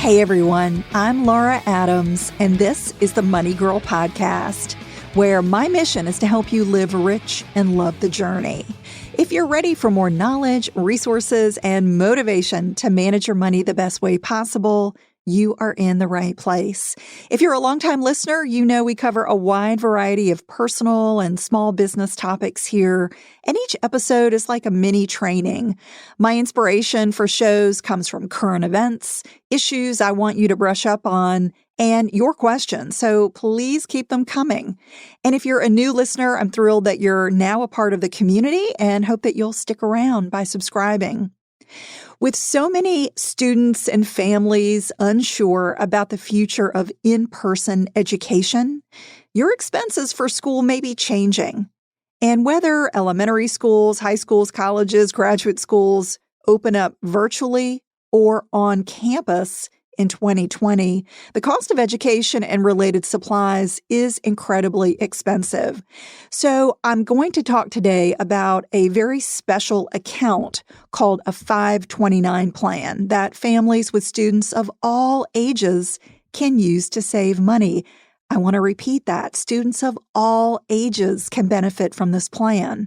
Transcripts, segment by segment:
Hey everyone, I'm Laura Adams, and this is the Money Girl Podcast, where my mission is to help you live rich and love the journey. If you're ready for more knowledge, resources, and motivation to manage your money the best way possible, you are in the right place. If you're a longtime listener, you know we cover a wide variety of personal and small business topics here, and each episode is like a mini training. My inspiration for shows comes from current events, issues I want you to brush up on, and your questions, so please keep them coming. And if you're a new listener, I'm thrilled that you're now a part of the community and hope that you'll stick around by subscribing. With so many students and families unsure about the future of in-person education, your expenses for school may be changing. And whether elementary schools, high schools, colleges, graduate schools open up virtually or on campus in 2020, the cost of education and related supplies is incredibly expensive. So I'm going to talk today about a very special account called a 529 plan that families with students of all ages can use to save money. I want to repeat that. Students of all ages can benefit from this plan.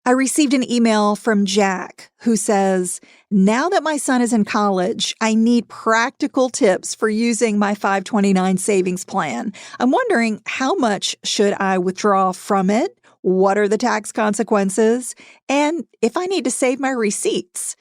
I received an email from Jack who says, now that my son is in college, I need practical tips for using my 529 savings plan. I'm wondering, how much should I withdraw from it? What are the tax consequences? And if I need to save my receipts?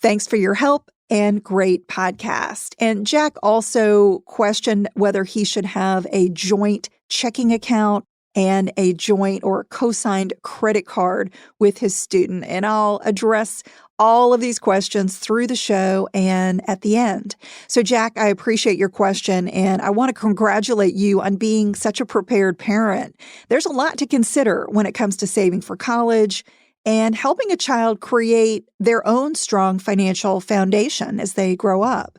Thanks for your help and great podcast. And Jack also questioned whether he should have a joint checking account and a joint or co-signed credit card with his student. And I'll address all of these questions through the show and at the end. So Jack, I appreciate your question, and I want to congratulate you on being such a prepared parent. There's a lot to consider when it comes to saving for college and helping a child create their own strong financial foundation as they grow up.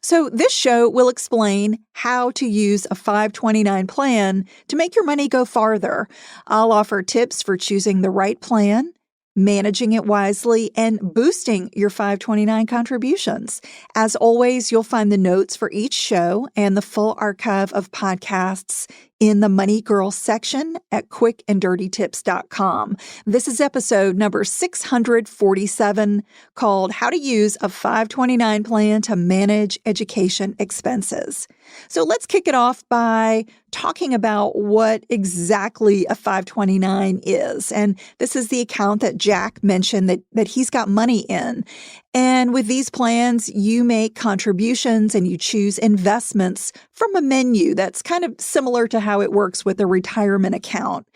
So this show will explain how to use a 529 plan to make your money go farther. I'll offer tips for choosing the right plan, managing it wisely, and boosting your 529 contributions. As always, you'll find the notes for each show and the full archive of podcasts in the Money Girl section at quickanddirtytips.com. This is episode number 647, called How to Use a 529 Plan to Manage Education Expenses. So let's kick it off by talking about what exactly a 529 is. And this is the account that Jack mentioned that he's got money in. And with these plans, you make contributions and you choose investments from a menu that's kind of similar to how it works with a retirement account.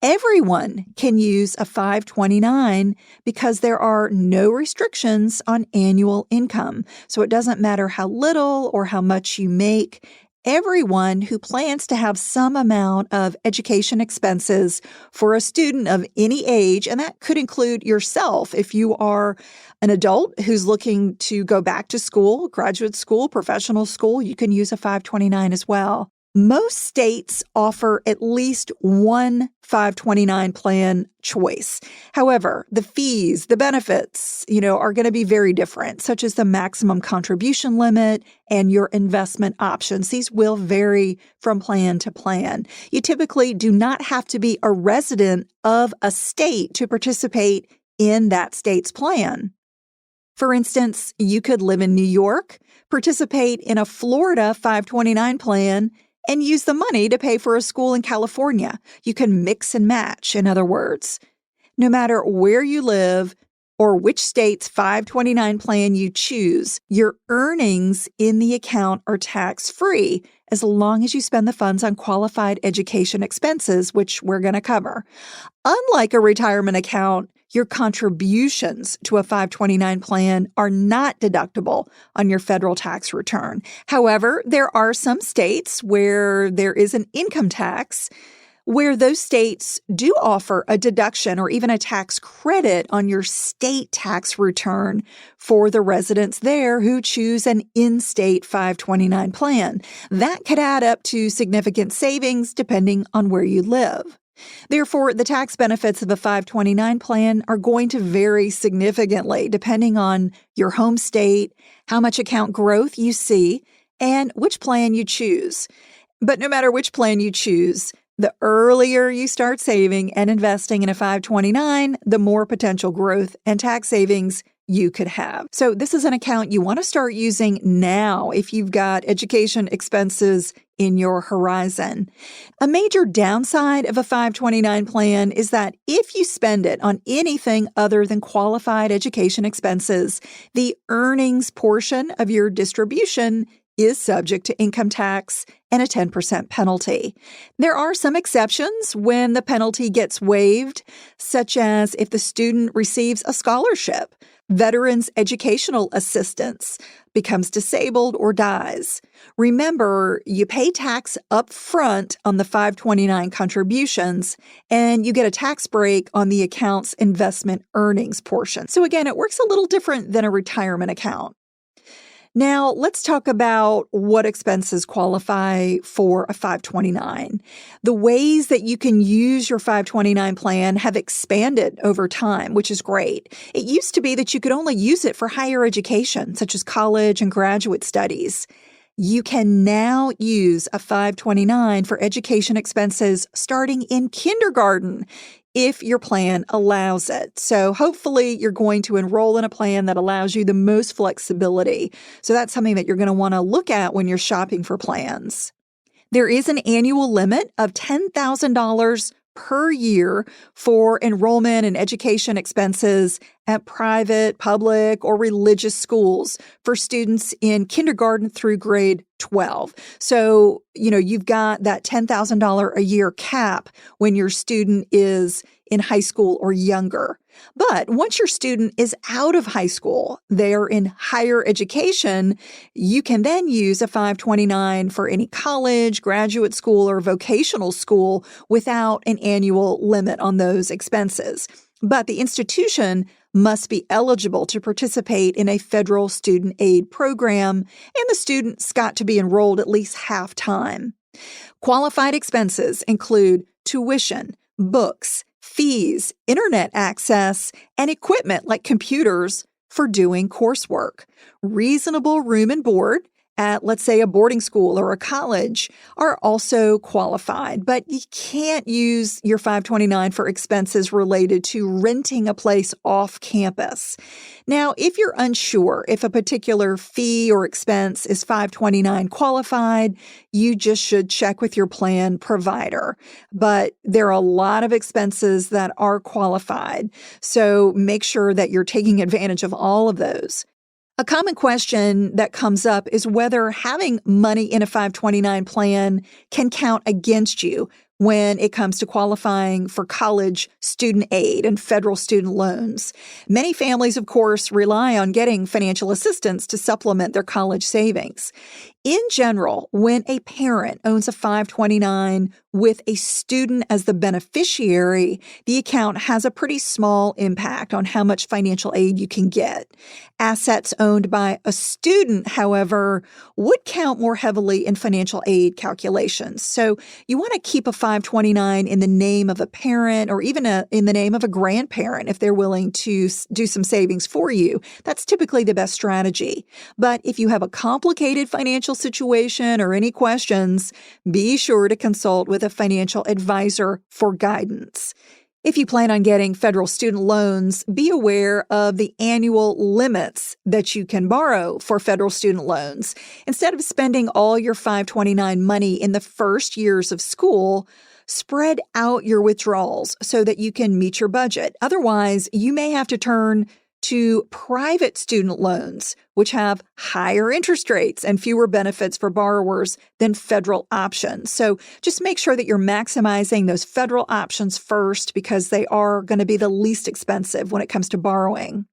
Everyone can use a 529 because there are no restrictions on annual income. So it doesn't matter how little or how much you make. Everyone who plans to have some amount of education expenses for a student of any age, and that could include yourself if you are an adult who's looking to go back to school, graduate school, professional school, you can use a 529 as well. Most states offer at least one 529 plan choice. However, the fees, the benefits, are going to be very different, such as the maximum contribution limit and your investment options. These will vary from plan to plan. You typically do not have to be a resident of a state to participate in that state's plan. For instance, you could live in New York, participate in a Florida 529 plan, and use the money to pay for a school in California. You can mix and match, in other words. No matter where you live or which state's 529 plan you choose, your earnings in the account are tax-free as long as you spend the funds on qualified education expenses, which we're going to cover. Unlike a retirement account, your contributions to a 529 plan are not deductible on your federal tax return. However, there are some states where there is an income tax where those states do offer a deduction or even a tax credit on your state tax return for the residents there who choose an in-state 529 plan. That could add up to significant savings depending on where you live. Therefore, the tax benefits of a 529 plan are going to vary significantly depending on your home state, how much account growth you see, and which plan you choose. But no matter which plan you choose, the earlier you start saving and investing in a 529, the more potential growth and tax savings you could have. So this is an account you want to start using now if you've got education expenses in your horizon. A major downside of a 529 plan is that if you spend it on anything other than qualified education expenses, the earnings portion of your distribution is subject to income tax and a 10% penalty. There are some exceptions when the penalty gets waived, such as if the student receives a scholarship, veterans educational assistance, becomes disabled, or dies. Remember, you pay tax up front on the 529 contributions, and you get a tax break on the account's investment earnings portion. So again, it works a little different than a retirement account. Now, let's talk about what expenses qualify for a 529. The ways that you can use your 529 plan have expanded over time, which is great. It used to be that you could only use it for higher education, such as college and graduate studies. You can now use a 529 for education expenses starting in kindergarten if your plan allows it. So hopefully you're going to enroll in a plan that allows you the most flexibility. So that's something that you're going to want to look at when you're shopping for plans. There is an annual limit of $10,000 per year for enrollment and education expenses at private, public, or religious schools for students in kindergarten through grade 12. So, you've got that $10,000 a year cap when your student is in high school or younger. But once your student is out of high school, they're in higher education, you can then use a 529 for any college, graduate school, or vocational school without an annual limit on those expenses. But the institution must be eligible to participate in a federal student aid program, and the student's got to be enrolled at least half-time. Qualified expenses include tuition, books, fees, internet access, and equipment like computers for doing coursework. Reasonable room and board at, let's say, a boarding school or a college are also qualified, but you can't use your 529 for expenses related to renting a place off campus. Now, if you're unsure if a particular fee or expense is 529 qualified, you just should check with your plan provider. But there are a lot of expenses that are qualified, so make sure that you're taking advantage of all of those. A common question that comes up is whether having money in a 529 plan can count against you when it comes to qualifying for college student aid and federal student loans. Many families, of course, rely on getting financial assistance to supplement their college savings. In general, when a parent owns a 529 with a student as the beneficiary, the account has a pretty small impact on how much financial aid you can get. Assets owned by a student, however, would count more heavily in financial aid calculations. So you want to keep a 529 in the name of a parent or even in the name of a grandparent if they're willing to do some savings for you. That's typically the best strategy. But if you have a complicated financial situation or any questions, be sure to consult with a financial advisor for guidance. If you plan on getting federal student loans, be aware of the annual limits that you can borrow for federal student loans. Instead of spending all your 529 money in the first years of school, spread out your withdrawals so that you can meet your budget. Otherwise, you may have to turn to private student loans, which have higher interest rates and fewer benefits for borrowers than federal options. So just make sure that you're maximizing those federal options first because they are going to be the least expensive when it comes to borrowing.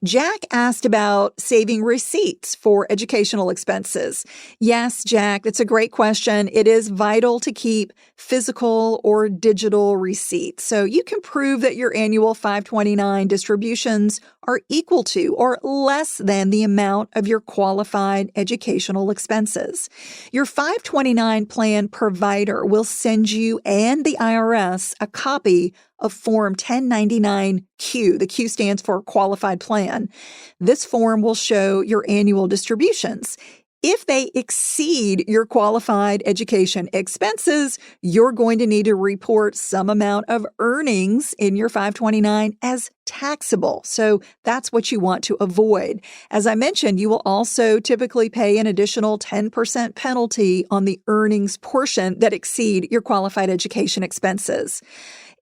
Jack asked about saving receipts for educational expenses. Yes, Jack, that's a great question. It is vital to keep physical or digital receipts so you can prove that your annual 529 distributions are equal to or less than the amount of your qualified educational expenses. Your 529 plan provider will send you and the IRS a copy of Form 1099-Q. The Q stands for Qualified Plan. This form will show your annual distributions. If they exceed your qualified education expenses, you're going to need to report some amount of earnings in your 529 as taxable. So that's what you want to avoid. As I mentioned, you will also typically pay an additional 10% penalty on the earnings portion that exceed your qualified education expenses.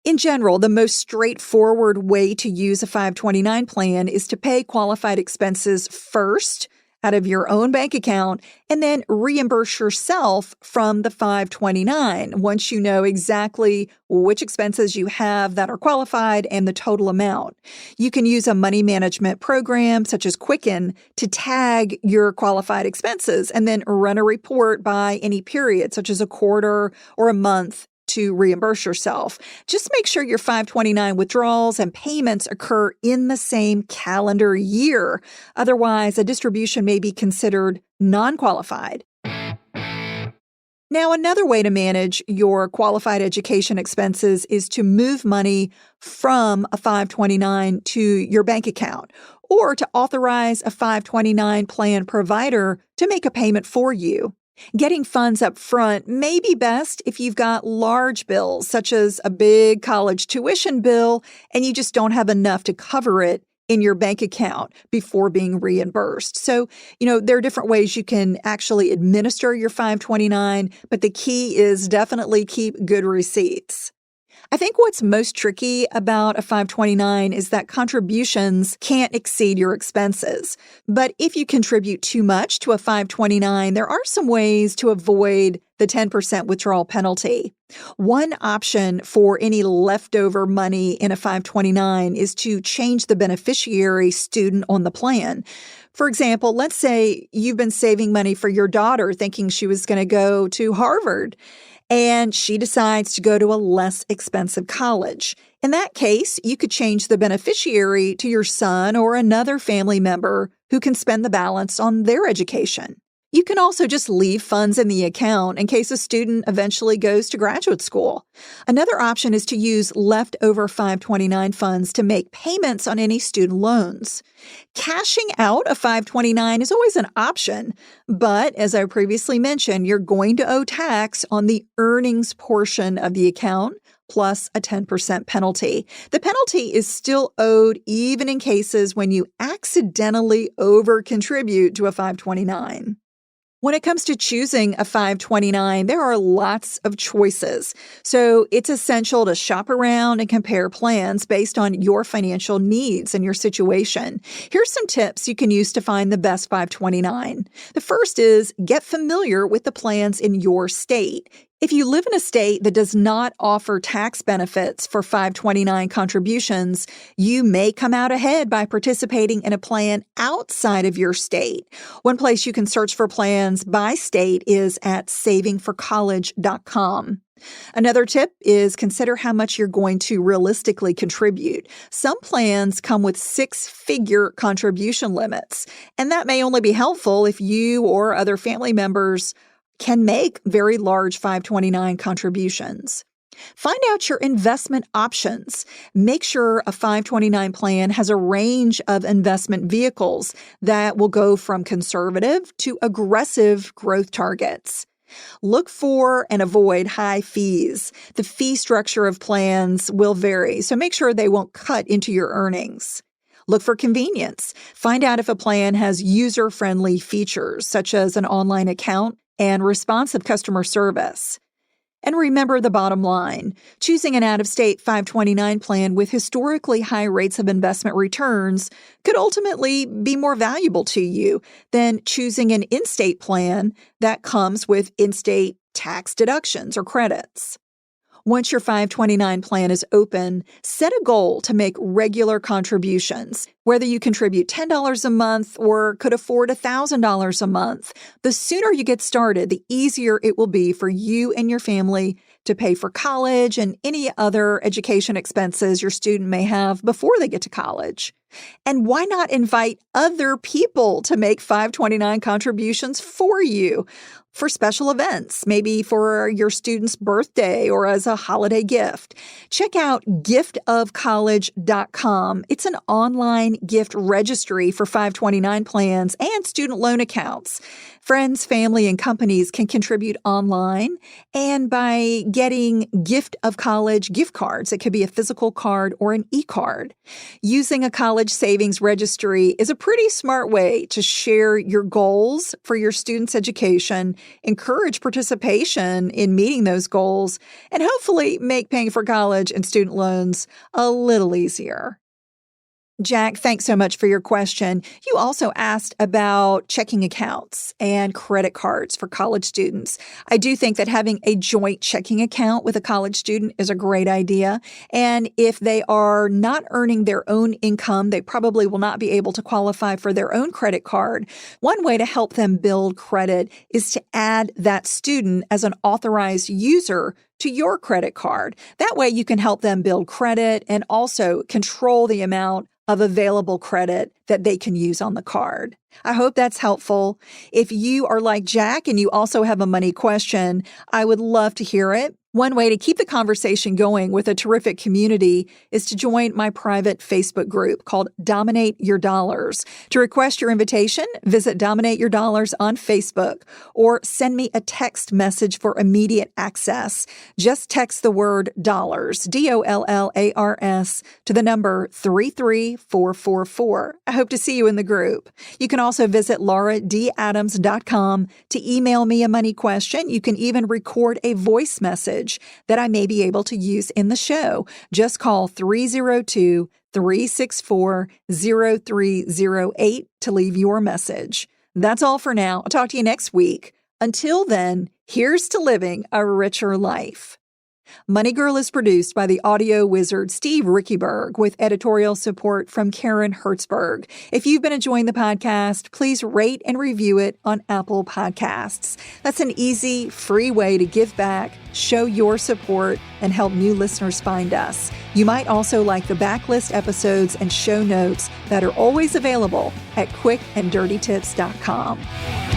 In general, the most straightforward way to use a 529 plan is to pay qualified expenses first out of your own bank account and then reimburse yourself from the 529 once you know exactly which expenses you have that are qualified and the total amount. You can use a money management program such as Quicken to tag your qualified expenses and then run a report by any period, such as a quarter or a month, to reimburse yourself. Just make sure your 529 withdrawals and payments occur in the same calendar year. Otherwise, a distribution may be considered non-qualified. Now, another way to manage your qualified education expenses is to move money from a 529 to your bank account, or to authorize a 529 plan provider to make a payment for you. Getting funds up front may be best if you've got large bills, such as a big college tuition bill, and you just don't have enough to cover it in your bank account before being reimbursed. So, there are different ways you can actually administer your 529, but the key is definitely keep good receipts. I think what's most tricky about a 529 is that contributions can't exceed your expenses. But if you contribute too much to a 529, there are some ways to avoid the 10% withdrawal penalty. One option for any leftover money in a 529 is to change the beneficiary student on the plan. For example, let's say you've been saving money for your daughter thinking she was going to go to Harvard, and she decides to go to a less expensive college. In that case, you could change the beneficiary to your son or another family member who can spend the balance on their education. You can also just leave funds in the account in case a student eventually goes to graduate school. Another option is to use leftover 529 funds to make payments on any student loans. Cashing out a 529 is always an option, but as I previously mentioned, you're going to owe tax on the earnings portion of the account, plus a 10% penalty. The penalty is still owed even in cases when you accidentally over-contribute to a 529. When it comes to choosing a 529, there are lots of choices. So it's essential to shop around and compare plans based on your financial needs and your situation. Here's some tips you can use to find the best 529. The first is get familiar with the plans in your state. If you live in a state that does not offer tax benefits for 529 contributions, you may come out ahead by participating in a plan outside of your state. One place you can search for plans by state is at savingforcollege.com. Another tip is consider how much you're going to realistically contribute. Some plans come with 6-figure contribution limits, and that may only be helpful if you or other family members can make very large 529 contributions. Find out your investment options. Make sure a 529 plan has a range of investment vehicles that will go from conservative to aggressive growth targets. Look for and avoid high fees. The fee structure of plans will vary, so make sure they won't cut into your earnings. Look for convenience. Find out if a plan has user-friendly features, such as an online account and responsive customer service. And remember the bottom line. Choosing an out-of-state 529 plan with historically high rates of investment returns could ultimately be more valuable to you than choosing an in-state plan that comes with in-state tax deductions or credits. Once your 529 plan is open, set a goal to make regular contributions. Whether you contribute $10 a month or could afford $1,000 a month, the sooner you get started, the easier it will be for you and your family to pay for college and any other education expenses your student may have before they get to college. And why not invite other people to make 529 contributions for you? for special events, maybe for your student's birthday or as a holiday gift. Check out giftofcollege.com. It's an online gift registry for 529 plans and student loan accounts. Friends, family, and companies can contribute online and by getting Gift of College gift cards. It could be a physical card or an e-card. Using a college savings registry is a pretty smart way to share your goals for your students' education, encourage participation in meeting those goals, and hopefully make paying for college and student loans a little easier. Jack, thanks so much for your question. You also asked about checking accounts and credit cards for college students. I do think that having a joint checking account with a college student is a great idea. And if they are not earning their own income, they probably will not be able to qualify for their own credit card. One way to help them build credit is to add that student as an authorized user to your credit card. That way you can help them build credit and also control the amount of available credit that they can use on the card. I hope that's helpful. If you are like Jack and you also have a money question, I would love to hear it. One way to keep the conversation going with a terrific community is to join my private Facebook group called Dominate Your Dollars. To request your invitation, visit Dominate Your Dollars on Facebook or send me a text message for immediate access. Just text the word dollars, DOLLARS, to the number 33444. I hope to see you in the group. You can also visit lauradadams.com to email me a money question. You can even record a voice message that I may be able to use in the show. Just call 302-364-0308 to leave your message. That's all for now. I'll talk to you next week. Until then, here's to living a richer life. Money Girl is produced by the audio wizard Steve Rickyberg with editorial support from Karen Hertzberg. If you've been enjoying the podcast, please rate and review it on Apple Podcasts. That's an easy, free way to give back, show your support, and help new listeners find us. You might also like the backlist episodes and show notes that are always available at quickanddirtytips.com.